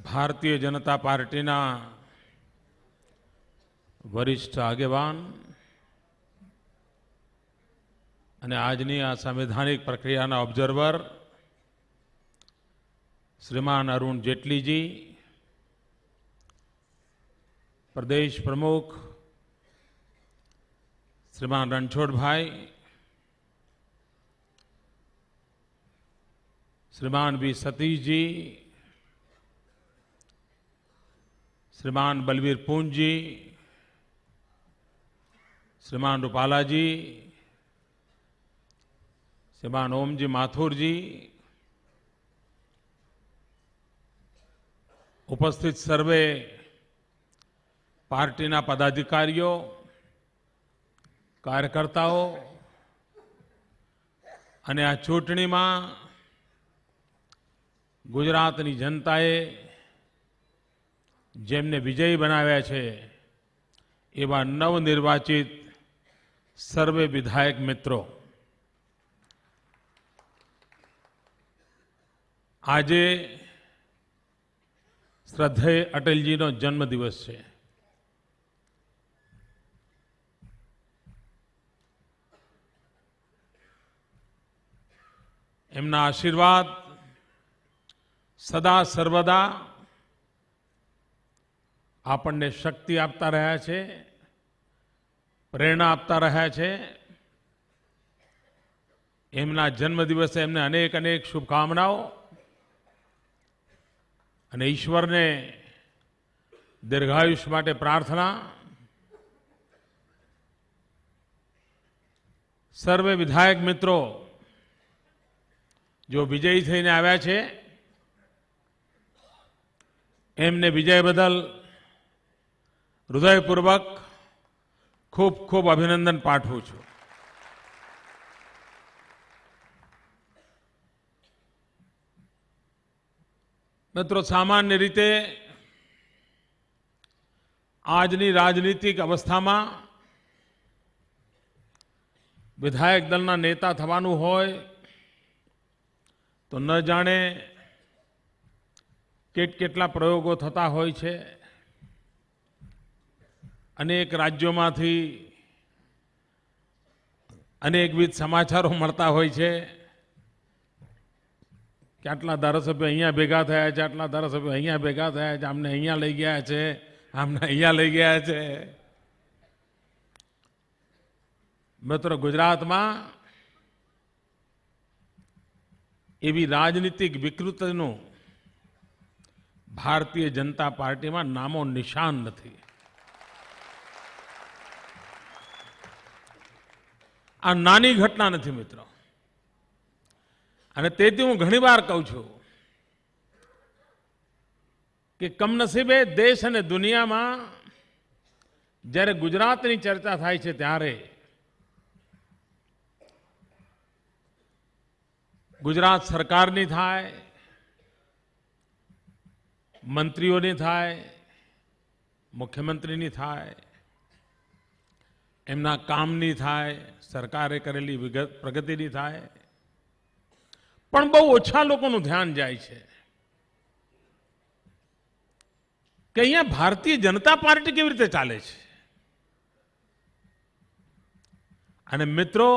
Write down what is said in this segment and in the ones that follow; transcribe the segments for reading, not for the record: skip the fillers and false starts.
भारतीय जनता पार्टीना वरिष्ठ આગેવાન અને આજની આ સંવૈધાનિક પ્રક્રિયાના ઓબ્ઝર્વર શ્રીમાન અરુણ જેટલીજી, प्रदेश प्रमुख श्रीमान रणछोड़ भाई, श्रीमान वी सतीश जी, श्रीमान बलवीर पूंज जी, श्रीमान रूपाला जी, श्रीमान ओम जी माथुर जी, उपस्थित सर्वे पार्टीना पदाधिकारीओ, कार्यकर्ताओ અને આ ચૂંટણીમાં ગુજરાતની જનતાએ જેમને વિજયી બનાવ્યા છે એવા નવનિર્વાચિત સર્વે વિધાયક મિત્રો, આજે શ્રદ્ધેય અટલજીનો જન્મદિવસ છે. એમના આશીર્વાદ સદા સર્વદા આપણને શક્તિ આપતા રહ્યા છે, પ્રેરણા આપતા રહ્યા છે. એમના જન્મદિવસે એમને અનેક અનેક શુભકામનાઓ અને ઈશ્વરને દીર્ઘાયુષ્ય માટે પ્રાર્થના. સર્વે વિધાયક મિત્રો जो विजयी થઈને આવ્યા છે એમને વિજય બદલ હૃદયપૂર્વક ખૂબ ખૂબ અભિનંદન પાઠવું છું. મિત્રો, સામાન્ય રીતે આજની રાજનીતિક અવસ્થામાં વિધાયક દળના નેતા થવાનું હોય તો ન જાણે કેટલા પ્રયોગો થતા હોય છે. અનેક રાજ્યોમાંથી અનેકવિધ સમાચારો મળતા હોય છે કે આટલા ધારાસભ્યો અહીંયા ભેગા થયા છે, આટલા ધારાસભ્યો અહીંયા ભેગા થયા છે, આમને અહીંયા લઈ ગયા છે, આમને અહીંયા લઈ ગયા છે. મિત્રો, ગુજરાતમાં એવી રાજનીતિક વિકૃતિનું ભારતીય જનતા પાર્ટીમાં નામો નિશાન નથી. આ નાની ઘટના નથી મિત્રો. અને તેથી હું ઘણીવાર કહું છું કે કમનસીબે દેશ અને દુનિયામાં જ્યારે ગુજરાતની ચર્ચા થાય છે ત્યારે ગુજરાત સરકારની થાય, મંત્રીઓની થાય, મુખ્યમંત્રીની થાય, એમના કામની થાય, સરકારે કરેલી પ્રગતિની થાય, પણ બહુ ઓછા લોકોનું ધ્યાન જાય છે કે અહીંયા ભારતીય જનતા પાર્ટી કેવી રીતે ચાલે છે. અને મિત્રો,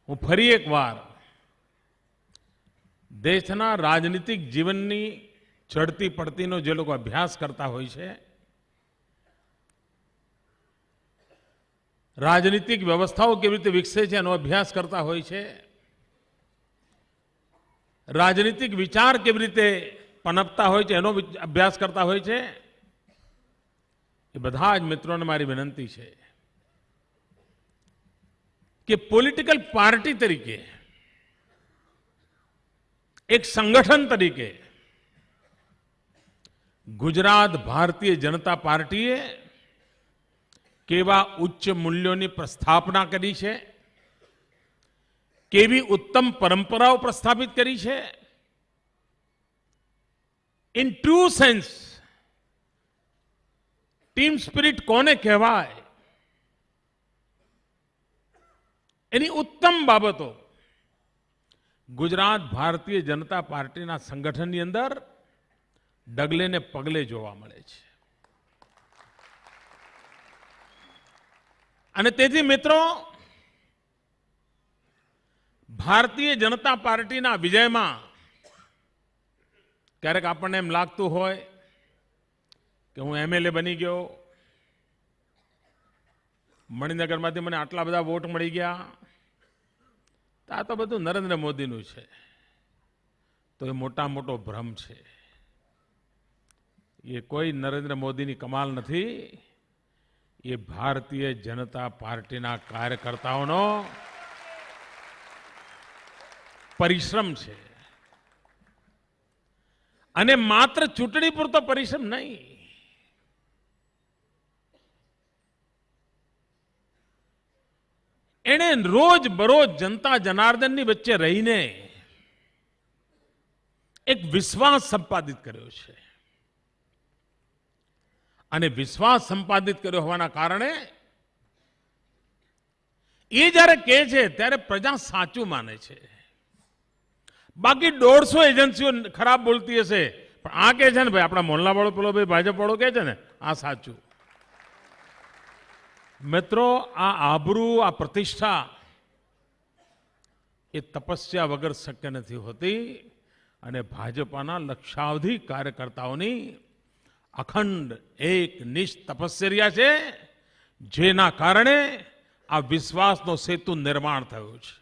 હું ફરી એકવાર દેશના રાજનીતિક જીવનની ચડતી પડતીનો જે લોકો અભ્યાસ કરતા હોય છે, રાજનીતિક વ્યવસ્થાઓ કેવી રીતે વિકસે છે એનો અભ્યાસ કરતા હોય છે, રાજનીતિક વિચાર કેવી રીતે પનપતા હોય છે એનો અભ્યાસ કરતા હોય છે, એ બધા જ મિત્રોને મારી વિનંતી છે कि पॉलिटिकल पार्टी तरीके, एक संगठन तरीके गुजरात भारतीय जनता पार्टीए केवा उच्च मूल्यों प्रस्थापना करी है, केवी उत्तम परंपराओं प्रस्थापित करी है. In true sense team spirit कोने कहेवाय એની ઉત્તમ બાબતો ગુજરાત ભારતીય જનતા પાર્ટીના સંગઠનની અંદર ડગલે ને પગલે જોવા મળે છે. અને તેથી મિત્રો, ભારતીય જનતા પાર્ટીના વિજયમાં ક્યારેક આપણને એમ લાગતું હોય કે હું એમએલએ બની ગયો, મણિનગરમાંથી મને આટલા બધા વોટ મળી ગયા, આ તો બધું નરેન્દ્ર મોદીનું છે. તો એ મોટો ભ્રમ છે. એ કોઈ નરેન્દ્ર મોદીની કમાલ નથી. એ ભારતીય જનતા પાર્ટીના કાર્યકર્તાઓનો પરિશ્રમ છે. અને માત્ર ચૂંટણી પૂરતો પરિશ્રમ નહીં, એણે રોજ બરોજ જનતા જનાર્દનની વચ્ચે રહીને એક વિશ્વાસ સંપાદિત કર્યો છે. અને વિશ્વાસ સંપાદિત કર્યો હોવાના કારણે એ જ્યારે કહે છે ત્યારે પ્રજા સાચું માને છે. બાકી 150 એજન્સીઓ ખરાબ બોલતી હશે, પણ આ કહે છે ને ભાઈ, આપણા મોહલ્લા વાળો પેલો ભાઈ ભાજપ વાળો કહે છે ને, આ સાચું. મિત્રો, આ આબરૂ, આ પ્રતિષ્ઠા એ તપસ્યા વગર શક્ય નથી હોતી. અને ભાજપાના લક્ષાવધિ કાર્યકર્તાઓની અખંડ એક નિષ્ઠ તપશ્ચર્યા છે, જેના કારણે આ વિશ્વાસનો સેતુ નિર્માણ થયું છે.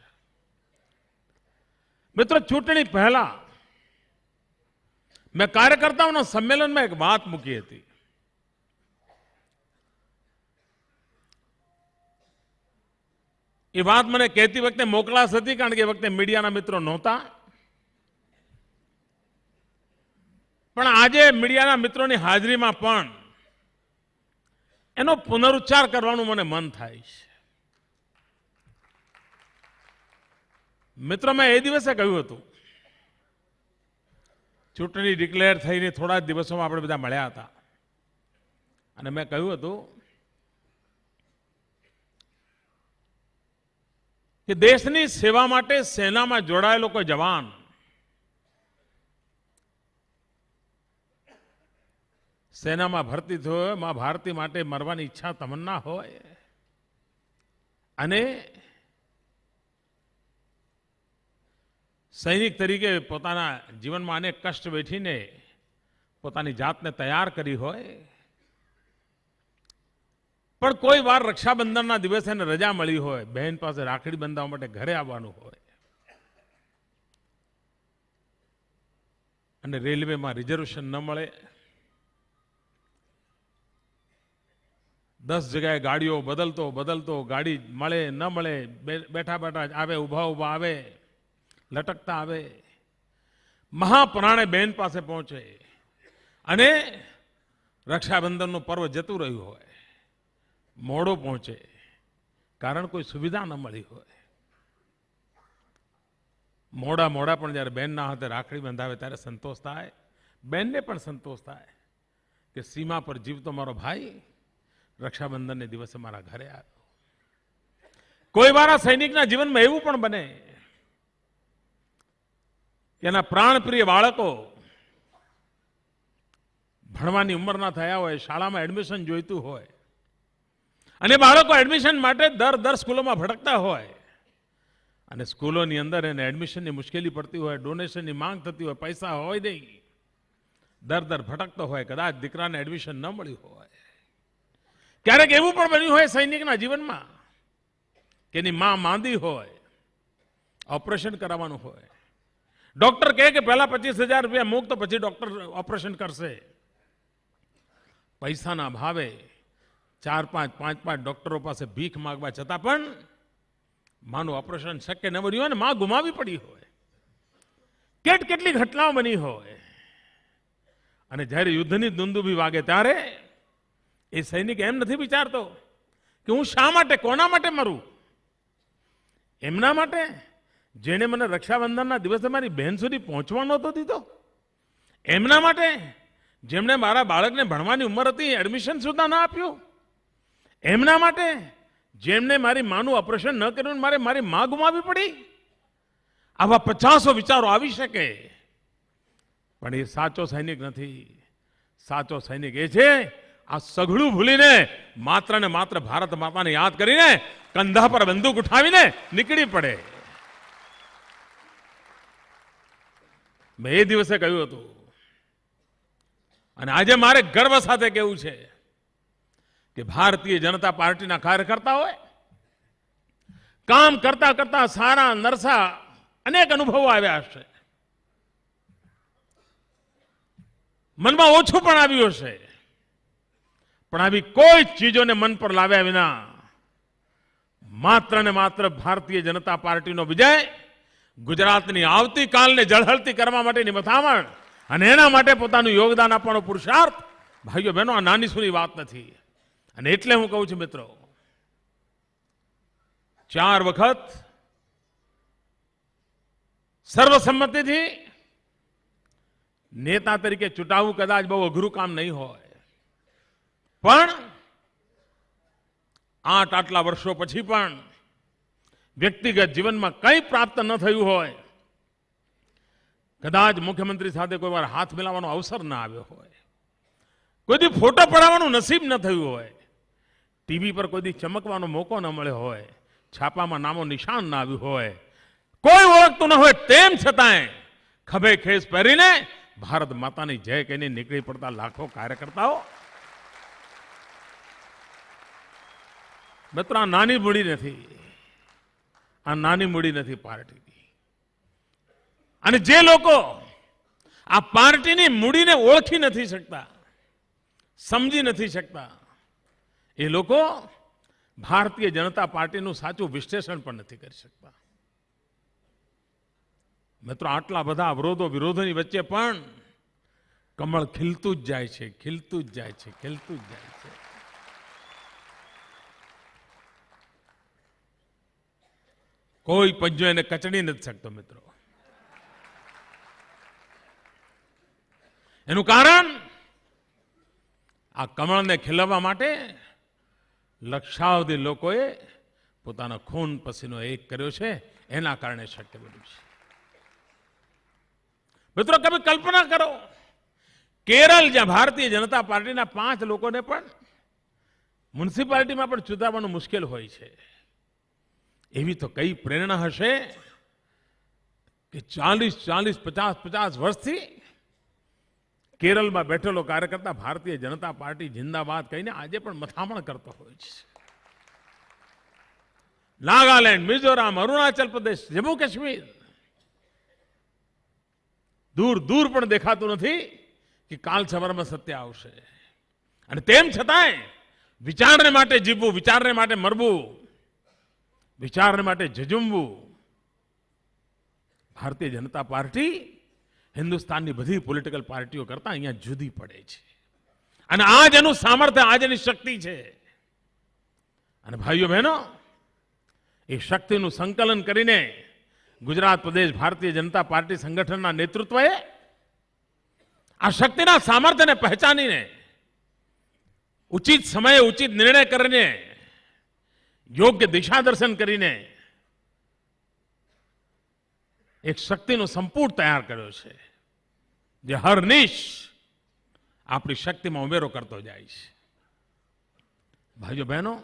મિત્રો, ચૂંટણી પહેલા મેં કાર્યકર્તાઓના સંમેલનમાં એક વાત મૂકી હતી. એ વાત મને કહેતી વખતે મોકલાશ હતી, કારણ કે એ વખતે મીડિયાના મિત્રો નહોતા. પણ આજે મીડિયાના મિત્રોની હાજરીમાં પણ એનો પુનરુચ્ચાર કરવાનું મને મન થાય છે. મિત્રો, મેં એ દિવસે કહ્યું હતું, ચૂંટણી ડિક્લેર થઈને થોડા જ દિવસોમાં આપણે બધા મળ્યા હતા, અને મેં કહ્યું હતું કે દેશની સેવા માટે સેનામાં જોડાયેલો કોઈ જવાન સેનામાં ભરતી થયો હોય, મા ભારતી માટે મરવાની ઈચ્છા તમન્ના હોય, અને સૈનિક તરીકે પોતાના જીવનમાં અનેક કષ્ટ વેઠીને પોતાની જાતને તૈયાર કરી હોય, પણ કોઈ વાર રક્ષાબંધનના દિવસે એને રજા મળી હોય, બહેન પાસે રાખડી બંધાવવા માટે ઘરે આવવાનું હોય, અને રેલવેમાં રિઝર્વેશન ન મળે, 10 જગ્યાએ ગાડીઓ બદલતો ગાડી મળે ન મળે, બેઠા આવે, ઊભા આવે, લટકતા આવે, મહાપ્રાણે બહેન પાસે પહોંચે, અને રક્ષાબંધનનું પર્વ જતું રહ્યું હોય, મોડો પહોંચે, કારણ કોઈ સુવિધા ન મળી હોય. મોડા પણ જ્યારે બહેનના હાથે રાખડી બંધાવે ત્યારે સંતોષ થાય. બહેનને પણ સંતોષ થાય કે સીમા પર જીવતો મારો ભાઈ રક્ષાબંધનને દિવસે મારા ઘરે આવ્યો. કોઈ વાર આ સૈનિકના જીવનમાં એવું પણ બને કે એના પ્રાણપ્રિય બાળકો ભણવાની ઉંમરના થયા હોય, શાળામાં એડમિશન જોઈતું હોય, અને બાળકો એડમિશન માટે દર સ્કૂલોમાં ભટકતા હોય, અને સ્કૂલોની અંદર એને એડમિશનની મુશ્કેલી પડતી હોય, ડોનેશનની માંગ થતી હોય, પૈસા હોય નહીં, દર ભટકતો હોય, કદાચ દીકરાને એડમિશન ન મળ્યું હોય. ક્યારેક એવું પણ બન્યું હોય સૈનિકના જીવનમાં કે એની માં માંદી હોય, ઓપરેશન કરાવવાનું હોય, ડોક્ટર કહે કે પહેલા 25,000 રૂપિયા મૂક, તો પછી ડોક્ટર ઓપરેશન કરશે. પૈસાના ભાવે 4-5 5-5 ડોક્ટરો પાસે ભીખ માંગવા છતાં પણ માનું ઓપરેશન શક્ય ન બન્યું હોય, ને માં ગુમાવી પડી હોય. કેટલી ઘટનાઓ બની હોય. અને જ્યારે યુદ્ધની દુંદુભી વાગે ત્યારે એ સૈનિક એમ નથી વિચારતો કે હું શા માટે, કોના માટે મરું. એમના માટે જેને મને રક્ષાબંધનના દિવસે મારી બહેન સુધી પહોંચવા નહોતો દીધો, એમના માટે જેમણે મારા બાળકને ભણવાની ઉંમર હતી એડમિશન સુધા ના આપ્યું, એમના માટે જેમણે મારી માનું ઓપરેશન ન કર્યું, મારી માં ગુમાવી પડી, આવા 50 વિચારો આવી શકે, પણ એ સાચો સૈનિક નથી. સાચો સૈનિક એ છે આ સઘળું ભૂલીને માત્ર ને માત્ર ભારત માતાને યાદ કરીને કંધા પર બંદૂક ઉઠાવીને નીકળી પડે. મેં એ દિવસે કહ્યું હતું, અને આજે મારે ગર્વ સાથે કહેવું છે કે ભારતીય જનતા પાર્ટીના કાર્યકર્તા હોય, કામ કરતા કરતા સારા નરસા અનેક અનુભવો આવ્યા હશે, મનમાં ઓછું પણ આવ્યું હશે, પણ આવી કોઈ ચીજોને મન પર લાવ્યા વિના માત્ર ને માત્ર ભારતીય જનતા પાર્ટીનો વિજય, ગુજરાતની આવતીકાલને ઝળહળતી કરવા માટેની મથામણ અને એના માટે પોતાનું યોગદાન આપવાનો પુરુષાર્થ, ભાઈઓ બહેનો, આ નાની સૂની વાત નથી. અને એટલે હું કહું છું મિત્રો, 4 વખત સર્વસંમતિથી નેતા તરીકે ચૂંટાવવું કદાચ બહુ અઘરું કામ નહીં હોય, પણ આટલા વર્ષો પછી પણ વ્યક્તિગત જીવનમાં કંઈ પ્રાપ્ત ન થયું હોય, કદાચ મુખ્યમંત્રી સાથે કોઈ વાર હાથ મિલાવવાનો અવસર ના આવ્યો હોય, કોઈ દી ફોટો પડાવવાનું નસીબ ન થયું હોય, ટીવી પર કોઈ દી ચમકવાનો મોકો ન મળ્યો હોય, છાપામાં નામો નિશાન ના આવ્યું હોય, કોઈ ઓળખતું ન હોય, તેમ છતાંય ખભે ખેસ પહેરીને ભારત માતાની જય કહીને નીકળી પડતા લાખો કાર્યકર્તાઓ. મિત્રો, આ નાની મૂડી નથી, આ નાની મૂડી નથી પાર્ટીની. અને જે લોકો આ પાર્ટીની મૂડીને ઓળખી નથી શકતા, સમજી નથી શકતા, એ લોકો ભારતીય જનતા પાર્ટીનું સાચું વિશ્લેષણ પણ નથી કરી શકતા. મિત્રો, આટલા બધા અવરોધો વિરોધોની વચ્ચે પણ કમળ ખીલતું જ જાય છે, ખીલતું જ જાય છે, ખીલતું જ જાય છે. કોઈ પંજો એને કચડી નથી શકતો. મિત્રો, એનું કારણ આ કમળને ખીલવવા માટે લક્ષાવધિ લોકોએ પોતાનો ખૂન પસીનો એક કર્યો છે, એના કારણે શક્ય બન્યું છે. મિત્રો, કભી કલ્પના કરો, કેરળ જ્યાં ભારતીય જનતા પાર્ટીના 5 લોકોને પણ મ્યુનિસિપાલિટીમાં પણ ચૂંટાવવાનું મુશ્કેલ હોય છે, એવી તો કઈ પ્રેરણા હશે કે 40, 50 વર્ષથી કેરળમાં બેઠેલો કાર્યકર્તા ભારતીય જનતા પાર્ટી જિંદાબાદ કહીને આજે પણ મથામણ કરતો હોય છે. નાગાલેન્ડ, મિઝોરમ, અરુણાચલ પ્રદેશ, જમ્મુ કાશ્મીર, દૂર દૂર પણ દેખાતું નથી કે કાલ સવારમાં સત્ય આવશે. અને તેમ છતાંય વિચારને માટે જીવવું, વિચારને માટે મરવું, વિચારને માટે ઝઝુમવું, ભારતીય જનતા પાર્ટી હિન્દુસ્તાનની બધી પોલિટિકલ પાર્ટીઓ કરતા અહીંયા જુદી પડે છે. અને આજ એનું સામર્થ્ય, આજ એની શક્તિ છે. અને ભાઈઓ બહેનો, એ શક્તિનું સંકલન કરીને ગુજરાત પ્રદેશ ભારતીય જનતા પાર્ટી સંગઠનના નેતૃત્વએ આ શક્તિના સામર્થ્યને પહેચાનીને ઉચિત સમયે ઉચિત નિર્ણય કરીને યોગ્ય દિશા દર્શન કરીને એક શક્તિનો સંપૂર્ણ તૈયાર કર્યો છે, જે હરનિશ આપણી શક્તિમાં ઉમેરો કરતો જાય છે. ભાઈઓ બહેનો,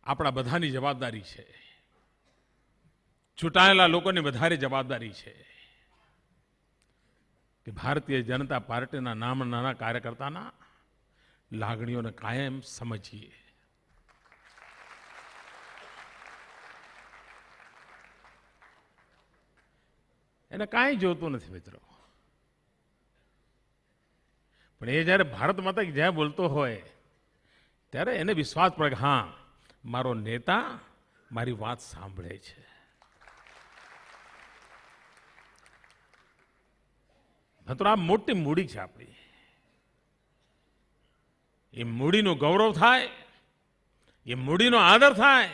આપણા બધાની જવાબદારી છે, ચૂંટાયેલા લોકોની વધારે જવાબદારી છે કે ભારતીય જનતા પાર્ટીના નાના કાર્યકર્તાના લાગણીઓને કાયમ સમજીએ. એને કાંઈ જોતું નથી મિત્રો, પણ એ જ્યારે ભારત માતા જ્યાં બોલતો હોય ત્યારે એને વિશ્વાસ પડે કે હા, મારો નેતા મારી વાત સાંભળે છે. મિત્રો, આ મોટી મૂડી છે આપણી. એ મૂડીનું ગૌરવ થાય, એ મૂડીનો આદર થાય,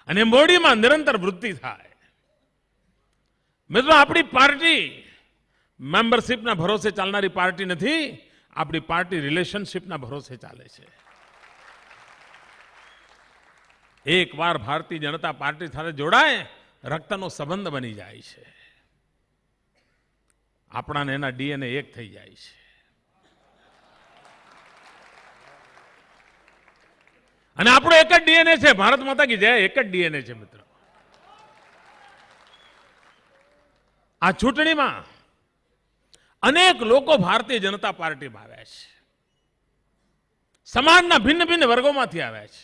અને મૂડીમાં નિરંતર વૃદ્ધિ થાય. મિત્રો, આપણી પાર્ટી મેમ્બરશિપના ભરોસે ચાલનારી પાર્ટી નથી, આપણી પાર્ટી રિલેશનશિપના ભરોસે ચાલે છે. એક વાર ભારતીય જનતા પાર્ટી સાથે જોડાય રક્તનો સંબંધ બની જાય છે. આપણાને એના ડીએનએ એક થઈ જાય છે. અને આપણો એક જ ડીએનએ છે. ભારત માતા કી જય. એક જ ડીએનએ છે મિત્રો. આ ચૂંટણીમાં અનેક લોકો ભારતીય જનતા પાર્ટીમાં આવ્યા છે. સમાજના ભિન્ન ભિન્ન વર્ગોમાંથી આવ્યા છે.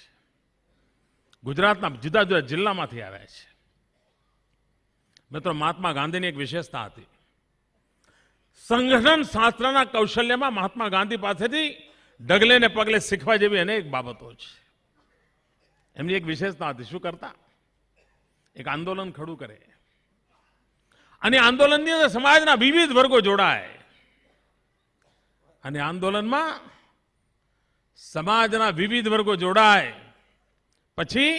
ગુજરાતના જુદા જુદા જિલ્લામાંથી આવ્યા છે. મિત્રો, મહાત્મા ગાંધીની એક વિશેષતા હતી. સંગઠન શાસ્ત્રના કૌશલ્યમાં મહાત્મા ગાંધી પાસેથી ડગલે ને પગલે શીખવા જેવી અનેક બાબતો છે. એમની એક વિશેષતા હતી. શું કરતા? એક આંદોલન ખડું કરે અને આંદોલનની અંદર સમાજના વિવિધ વર્ગો જોડાય અને આંદોલનમાં સમાજના વિવિધ વર્ગો જોડાય પછી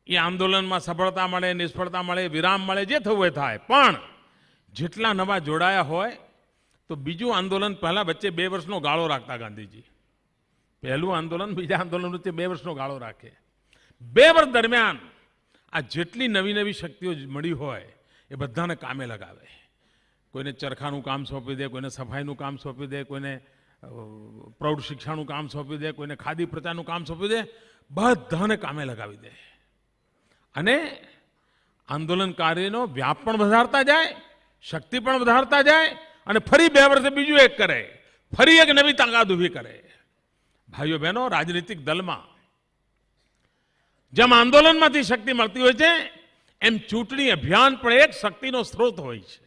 એ આંદોલનમાં સફળતા મળે, નિષ્ફળતા મળે, વિરામ મળે, જે થવું એ થાય. પણ જેટલા નવા જોડાયા હોય તો બીજું આંદોલન પહેલા વચ્ચે 2 વર્ષનો ગાળો રાખતા ગાંધીજી. પહેલું આંદોલન બીજા આંદોલન વચ્ચે 2 વર્ષનો ગાળો રાખે. 2 વર્ષ દરમિયાન આ જેટલી નવી નવી શક્તિઓ મળી હોય એ બધાને કામે લગાવે. કોઈને ચરખાનું કામ સોંપી દે, કોઈને સફાઈનું કામ સોંપી દે, કોઈને પ્રૌઢ શિક્ષાનું કામ સોંપી દે, કોઈને ખાદી પ્રચારનું કામ સોંપી દે, બધાને કામે લગાવી દે અને આંદોલનકારીનો વ્યાપ પણ વધારતા જાય, શક્તિ પણ વધારતા જાય અને ફરી 2 વર્ષે બીજું એક કરે, ફરી એક નવી તાકાત ઊભી કરે. ભાઈઓ બહેનો, રાજનીતિક દલમાં જેમ આંદોલનમાંથી શક્તિ મળતી હોય છે એમ ચૂંટણી અભિયાન પણ એક શક્તિનો સ્ત્રોત હોય છે.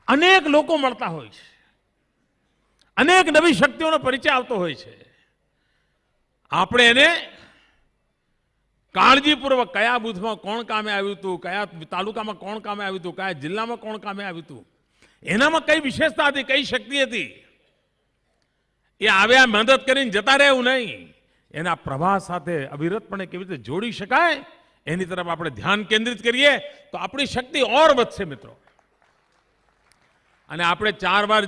અનેક લોકો મળતા હોય છે, અનેક નવી શક્તિઓનો પરિચય આવતો હોય છે. આપણે એને કાળજીપૂર્વક કયા બૂથમાં કોણ કામે આવ્યું હતું, કયા તાલુકામાં કોણ કામે આવ્યું હતું, કયા જિલ્લામાં કોણ કામે આવ્યું હતું, એનામાં કઈ વિશેષતા હતી, કઈ શક્તિ હતી, એ આવ્યા મદદ કરીને જતા રહે એવું નહીં. એના પ્રવાહ સાથે અવિરતપણે કેવી રીતે જોડી શકાય એની તરફ આપણે ધ્યાન કેન્દ્રિત કરીએ તો આપણી શક્તિ ઓર વધશે મિત્રો. અને આપણે 4 વાર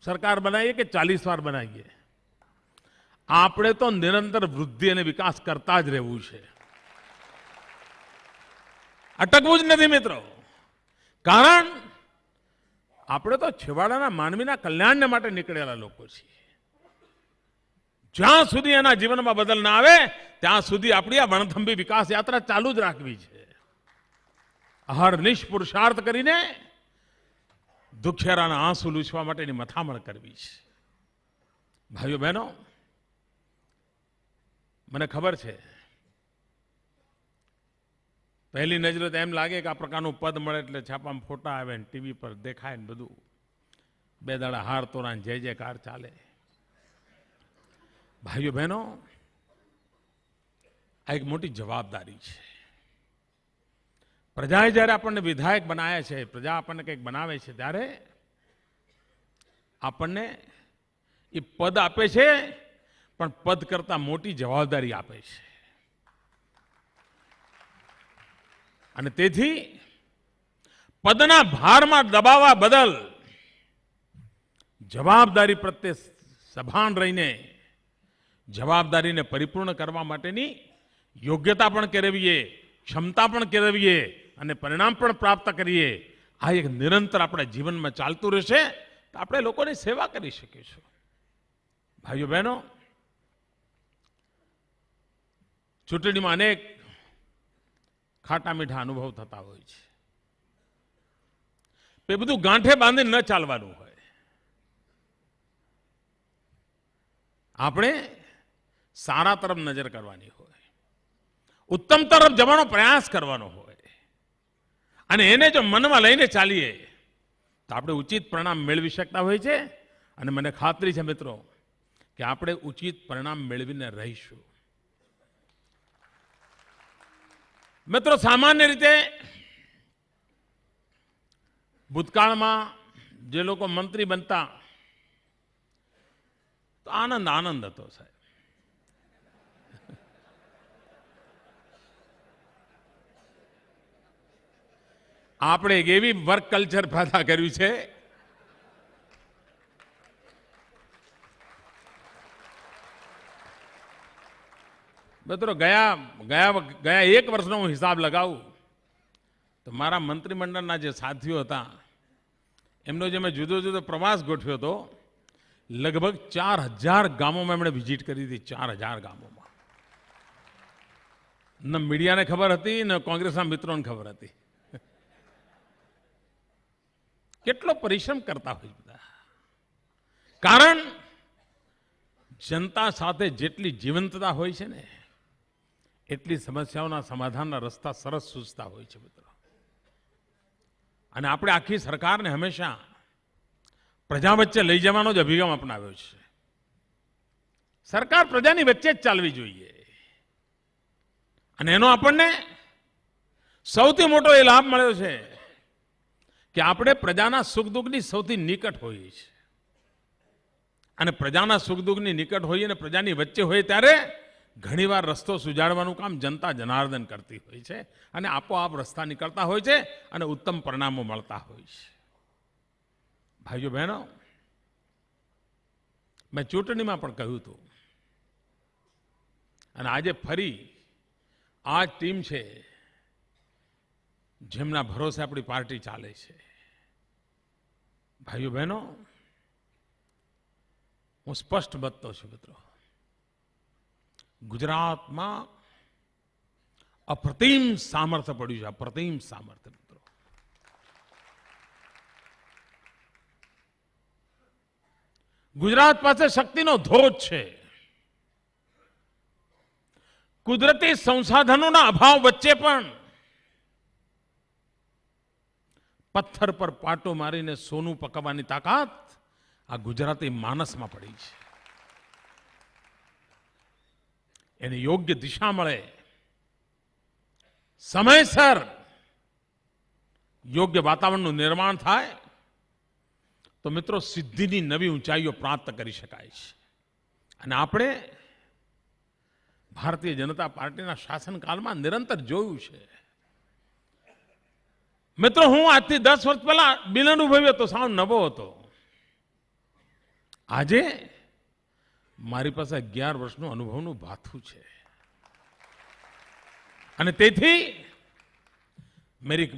સરકાર બનાવીએ કે 40 વાર બનાવીએ, આપણે તો નિરંતર વૃદ્ધિ અને વિકાસ કરતા જ રહેવું છે. અટકવું જ નથી મિત્રો. કારણ આપણે તો છેવાડાના માનવીના કલ્યાણને માટે નીકળેલા લોકો છીએ. જ્યાં સુધી એના જીવનમાં બદલ ના આવે ત્યાં સુધી આપણી આ વણથંભી વિકાસ યાત્રા ચાલુ જ રાખવી છે. અહર્નિશ પુરુષાર્થ કરીને દુખિયારાના આંસુ લૂછવા માટેની મથામણ કરવી છે. ભાઈઓ બહેનો, મને ખબર છે પહેલી નજરે તો એમ લાગે કે આ પ્રકારનું પદ મળે એટલે છાપામાં ફોટા આવે ને ટીવી પર દેખાય ને બધું 2 દાડા હાર તોરા જય જયકાર ચાલે. ભાઈઓ બહેનો, આ એક મોટી જવાબદારી છે. પ્રજાએ જ્યારે આપણને વિધાયક બનાવ્યા છે, પ્રજા આપણને કંઈક બનાવે છે, ત્યારે આપણને એ પદ આપે છે, પણ પદ કરતા મોટી જવાબદારી આપે છે. અને તેથી પદના ભારમાં દબાવવા બદલ જવાબદારી પ્રત્યે સભાન રહીને જવાબદારીને પરિપૂર્ણ કરવા માટેની યોગ્યતા પણ કેળવીએ, ક્ષમતા પણ કેળવીએ અને પરિણામ પણ પ્રાપ્ત કરીએ. આ એક નિરંતર આપણા જીવનમાં ચાલતું રહેશે તો આપણે લોકોની સેવા કરી શકીશું. ભાઈઓ બહેનો, ચૂંટણીમાં અનેક ખાટા મીઠા અનુભવ થતા હોય છે. એ બધું ગાંઠે બાંધીને ન ચાલવાનું હોય. આપણે સારા તરફ નજર કરવાની હોય, ઉત્તમ તરફ જવાનો પ્રયાસ કરવાનો હોય અને એને જો મનમાં લઈને ચાલીએ તો આપણે ઉચિત પરિણામ મેળવી શકતા હોય છે. અને મને ખાતરી છે મિત્રો કે આપણે ઉચિત પરિણામ મેળવીને રહીશું. મિત્રો, સામાન્ય રીતે ભૂતકાળમાં જે લોકો મંત્રી બનતા તો આનંદ હતો સાહેબ. આપણે એક એવી વર્ક કલ્ચર પેદા કર્યું છે મિત્રો ગયા 1 વર્ષનો હું હિસાબ લગાવું તો મારા મંત્રીમંડળના જે સાથીઓ હતા એમનો જે મેં જુદો જુદો પ્રવાસ ગોઠવ્યો હતો, લગભગ 4000 ગામોમાં એમણે વિઝિટ કરી હતી. 4000 ગામોમાં. ન મીડિયાને ખબર હતી ન કોંગ્રેસના મિત્રોને ખબર હતી. કેટલો પરિશ્રમ કરતા હોય બધા. કારણ જનતા સાથે જેટલી જીવંતતા હોય છે ને એટલી સમસ્યાઓના સમાધાનના રસ્તા સરસ સૂચતા હોય છે મિત્રો. અને આપણે આખી સરકારને હંમેશા પ્રજા વચ્ચે લઈ જવાનો જ અભિગમ અપનાવ્યો છે. સરકાર પ્રજાની વચ્ચે જ ચાલવી જોઈએ. અને એનો આપણને સૌથી મોટો એ લાભ મળ્યો છે કે આપણે પ્રજાના સુખ દુઃખની સૌથી નિકટ હોઈએ છીએ. અને પ્રજાના સુખ દુઃખની નિકટ હોઈએ અને પ્રજાની વચ્ચે હોય ત્યારે ઘણીવાર રસ્તો સુજાડવાનું કામ જનતા જનાર્દન કરતી હોય છે અને આપોઆપ રસ્તા નીકળતા હોય છે અને ઉત્તમ પરિણામો મળતા હોય છે. ભાઈઓ બહેનો, મેં ચૂંટણીમાં પણ કહ્યું હતું અને આજે ફરી આ ટીમ છે જેમના ભરોસે આપણી પાર્ટી ચાલે છે. ભાઈઓ બહેનો, હું સ્પષ્ટ બતતો છું મિત્રો, ગુજરાતમાં અપ્રતિમ સામર્થ્ય પડ્યું છે. અપ્રતિમ સામર્થ્ય મિત્રો. ગુજરાત પાસે શક્તિનો ધોધ છે. કુદરતી સંસાધનોના અભાવ વચ્ચે પણ પથ્થર પર પાટો મારીને સોનું પકવવાની તાકાત આ ગુજરાતી માનસમાં પડી છે. એને યોગ્ય દિશા મળે, સમયસર યોગ્ય વાતાવરણનું નિર્માણ થાય તો મિત્રો સિદ્ધિની નવી ઊંચાઈઓ પ્રાપ્ત કરી શકાય છે. અને આપણે ભારતીય જનતા પાર્ટીના શાસનકાળમાં નિરંતર જોયું છે. મિત્રો, હું આજથી 10 વર્ષ પહેલા બિનઅનુભવી હતો, સાવ નવો હતો. આજે મારી પાસે 11 વર્ષનું અનુભવનું ભાથું છે. અને તેથી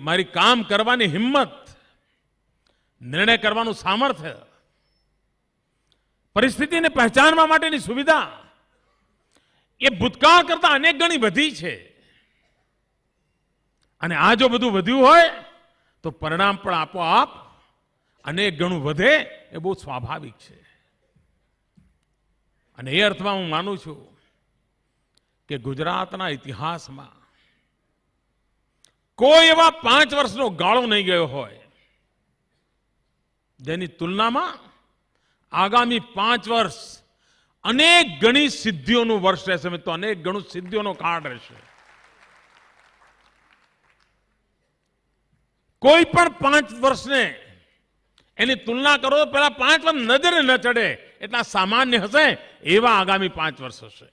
મારી કામ કરવાની હિંમત, નિર્ણય કરવાનું સામર્થ્ય, પરિસ્થિતિને પહેચાનવા માટેની સુવિધા એ ભૂતકાળ કરતા અનેક ગણી વધી છે. અને આ જો બધું વધ્યું હોય તો પરિણામ પણ આપોઆપ અનેક ગણું વધે એ બહુ સ્વાભાવિક છે. અને એ અર્થમાં હું માનું છું કે ગુજરાતના ઇતિહાસમાં કોઈ એવા 5 વર્ષનો ગાળો નહીં ગયો હોય જેની તુલનામાં આગામી 5 વર્ષ અનેક ગણી સિદ્ધિઓનું વર્ષ રહેશે. તો અનેક ગણું સિદ્ધિઓનો કાળ રહેશે. કોઈ પણ 5 વર્ષને એની તુલના કરો તો પેલા 5 વર્ષ નજરે ન ચડે એટલા સામાન્ય હશે એવા આગામી 5 વર્ષ હશે.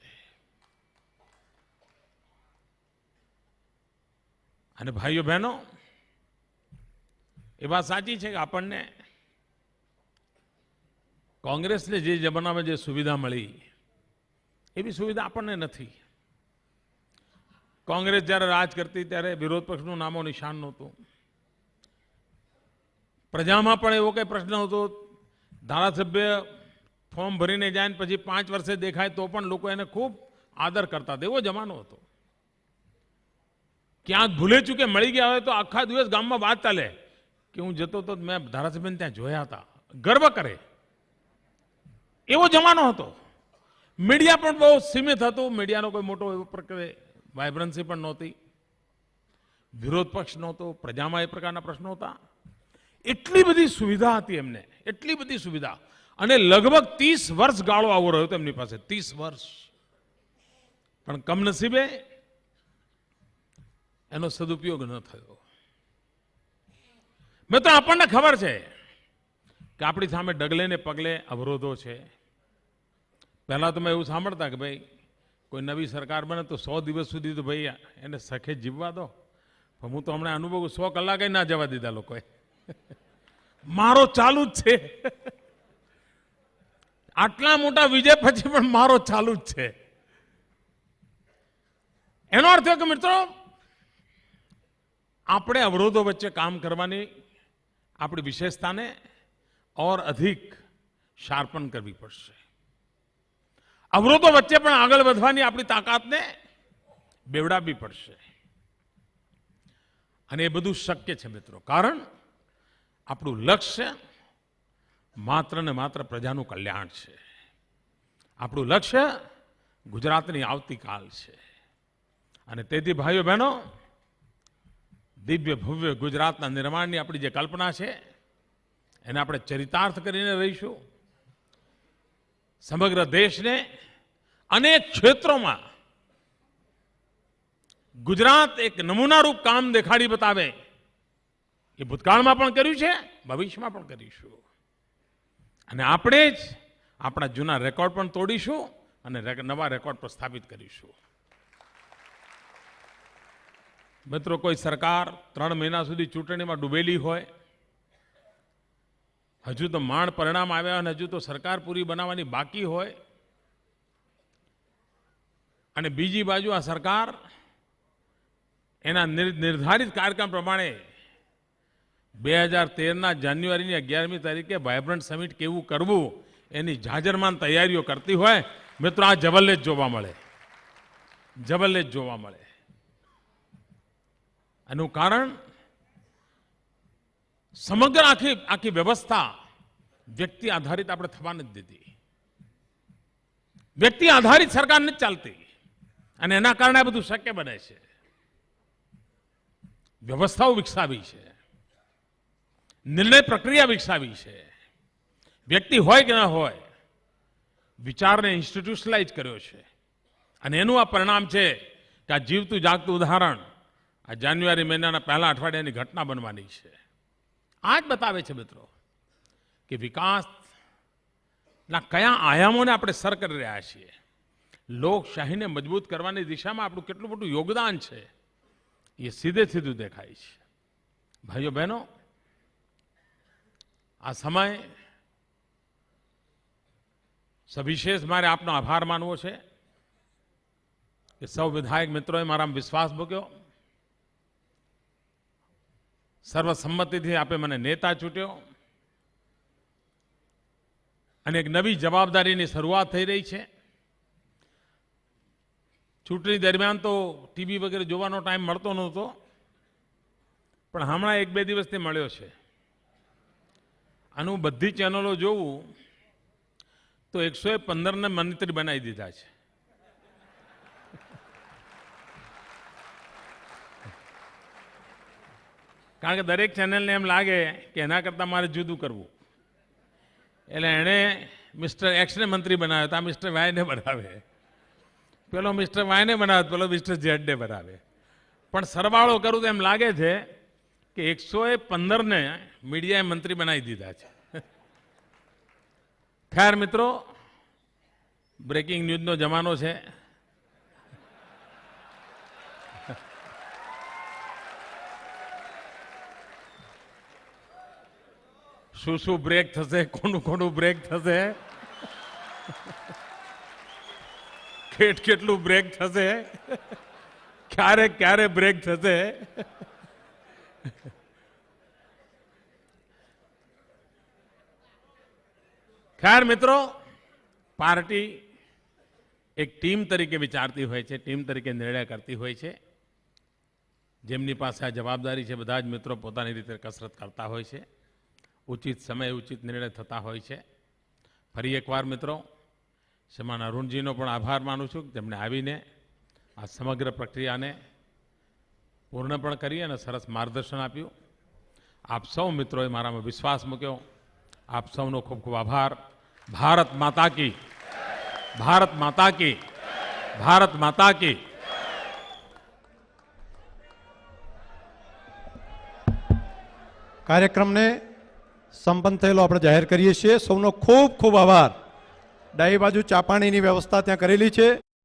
અને ભાઈઓ બહેનો, એ વાત સાચી છે કે આપણને કોંગ્રેસને જે જમાનામાં જે સુવિધા મળી એવી સુવિધા આપણને નથી. કોંગ્રેસ જ્યારે રાજ કરતી ત્યારે વિરોધ પક્ષનું નામો નિશાન નહોતું. પ્રજામાં પણ એવો કંઈ પ્રશ્ન હતો, ધારાસભ્ય ફોર્મ ભરીને જાય ને પછી 5 વર્ષે દેખાય તો પણ લોકો એને ખૂબ આદર કરતા હતા. એવો જમાનો હતો. ક્યાંક ભૂલે ચૂકે મળી ગયા હોય તો આખા દિવસ ગામમાં વાત ચાલે કે હું જતો તો મેં ધારાસભ્યને ત્યાં જોયા હતા. ગર્વ કરે એવો જમાનો હતો. મીડિયા પણ બહુ સીમિત હતું. મીડિયાનો કોઈ મોટો એવો પ્રકારે વાઇબ્રન્સી પણ નહોતી. વિરોધ પક્ષ નહોતો. પ્રજામાં એ પ્રકારના પ્રશ્નો હતા. એટલી બધી સુવિધા હતી એમને, એટલી બધી સુવિધા. અને લગભગ 30 વર્ષ ગાળો આવો રહ્યો હતો એમની પાસે. 30 વર્ષ. પણ કમનસીબે એનો સદુપયોગ ન થયો. મિત્રો, આપણને ખબર છે કે આપણી સામે ડગલે ને પગલે અવરોધો છે. પહેલા તો મેં એવું સાંભળતા કે ભાઈ કોઈ નવી સરકાર બને તો 100 દિવસ સુધી તો ભાઈ એને સખે જીવવા દો. પણ હું તો હમણાં અનુભવ 100 કલાકે ના જવા દીધા લોકોએ. મારો ચાલુ જ છે. આટલા મોટા વિજય પછી પણ મારો ચાલુ જ છે. એનો અર્થ એ કે મિત્રો આપણે અવરોધો વચ્ચે કામ કરવાની આપણી વિશેષતાને ઓર અધિક શાર્પન કરવી પડશે. અવરોધો વચ્ચે પણ આગળ વધવાની આપણી તાકાતને બેવડાવવી પડશે. અને એ બધું શક્ય છે મિત્રો, કારણ આપણું લક્ષ્ય માત્ર ને માત્ર પ્રજાનું કલ્યાણ છે. આપણું લક્ષ્ય ગુજરાતની આવતીકાલ છે. અને તેથી ભાઈઓ બહેનો, દિવ્ય ભવ્ય ગુજરાતના નિર્માણની આપણી જે કલ્પના છે એને આપણે ચરિતાર્થ કરીને રહીશું. સમગ્ર દેશને અનેક ક્ષેત્રોમાં ગુજરાત એક નમૂનારૂપ કામ દેખાડી બતાવે. એ ભૂતકાળમાં પણ કર્યું છે, ભવિષ્યમાં પણ કરીશું. અને આપણે જ આપણા જૂના રેકોર્ડ પણ તોડીશું અને નવા રેકોર્ડ પ્રસ્થાપિત કરીશું. મિત્રો, કોઈ સરકાર 3 મહિના સુધી ચૂંટણીમાં ડૂબેલી હોય, હજુ તો માંડ પરિણામ આવ્યા અને હજુ તો સરકાર પૂરી બનાવવાની બાકી હોય, અને બીજી બાજુ આ સરકાર એના નિર્ધારિત કાર્યક્રમ પ્રમાણે 2013ના જાન્યુઆરીની 11મી તારીખે વાયબ્રન્ટ સમિટ કેવું કરવું એની જાજરમાન તૈયારીઓ કરતી હોય, મિત્રો આ જબલ્લે જ જોવા મળે. જબલ્લે જ જોવા મળે. એનું કારણ સમગ્ર આખી વ્યવસ્થા વ્યક્તિ આધારિત આપણે થવા નથી દીધી. વ્યક્તિ આધારિત સરકાર નથી ચાલતી અને એના કારણે આ બધું શક્ય બને છે. વ્યવસ્થાઓ વિકસાવી છે, નિર્ણય પ્રક્રિયા વિકસાવી છે. વ્યક્તિ હોય કે ન હોય, વિચારને ઇન્સ્ટિટ્યુશનલાઇઝ કર્યો છે. અને એનું આ પરિણામ છે કે આ જીવતું જાગતું ઉદાહરણ આ જાન્યુઆરી મહિનાના પહેલા અઠવાડિયાની ઘટના બનવાની છે. આ જ બતાવે છે મિત્રો કે વિકાસના કયા આયામોને આપણે સર કરી રહ્યા છીએ. લોકશાહીને મજબૂત કરવાની દિશામાં આપણું કેટલું મોટું યોગદાન છે એ સીધે સીધું દેખાય છે. ભાઈઓ બહેનો, આ સમય સવિશેષ મારે આપનો આભાર માનવો છે કે સૌ વિધાયક મિત્રોએ મારામાં વિશ્વાસ મૂક્યો. સર્વસંમતિથી આપે મને નેતા ચૂંટ્યો અને એક નવી જવાબદારીની શરૂઆત થઈ રહી છે. ચૂંટણી દરમિયાન તો ટીવી વગેરે જોવાનો ટાઈમ મળતો નહોતો, પણ હમણાં 1-2 દિવસથી મળ્યો છે. આનું બધી ચેનલો જોવું તો 115ને મંત્રી બનાવી દીધા છે. કારણ કે દરેક ચેનલને એમ લાગે કે એના કરતાં મારે જુદું કરવું, એટલે એણે મિસ્ટર એક્સને મંત્રી બનાવ્યો તો આ મિસ્ટર વાયને બનાવે, પેલો મિસ્ટર વાયને બનાવે પેલો મિસ્ટર ઝેડને બનાવે. પણ સરવાળો કરું તો એમ લાગે છે કે 115ને મીડિયાએ મંત્રી બનાવી દીધા છે. ખેર મિત્રો, બ્રેકિંગ ન્યૂઝનો જમાનો છે. શું શું બ્રેક થશે, કોનું બ્રેક થશે, કેટલું બ્રેક થશે, ક્યારે બ્રેક થશે. ખેર મિત્રો, પાર્ટી એક ટીમ તરીકે વિચારતી હોય છે, ટીમ તરીકે નિર્ણય કરતી હોય છે. જેમની પાસે આ જવાબદારી છે બધા જ મિત્રો પોતાની રીતે કસરત કરતા હોય છે. ઉચિત સમયે ઉચિત નિર્ણય થતા હોય છે. ફરી એકવાર મિત્રો શ્રીમાન અરુણજીનો પણ આભાર માનું છું, જેમણે આવીને આ સમગ્ર પ્રક્રિયાને પૂર્ણ પણ કરી અને સરસ માર્ગદર્શન આપ્યું. આપ સૌ મિત્રોએ મારામાં વિશ્વાસ મૂક્યો. આપ સૌનો ખૂબ ખૂબ આભાર. ભારત માતા કી, ભારત માતા કી, ભારત માતા કી. કાર્યક્રમને સંપન્ન થયેલો આપણે જાહેર કરીએ છીએ. સૌનો ખૂબ ખૂબ આભાર. ડાબી બાજુ ચા પાણીની વ્યવસ્થા ત્યાં કરેલી છે.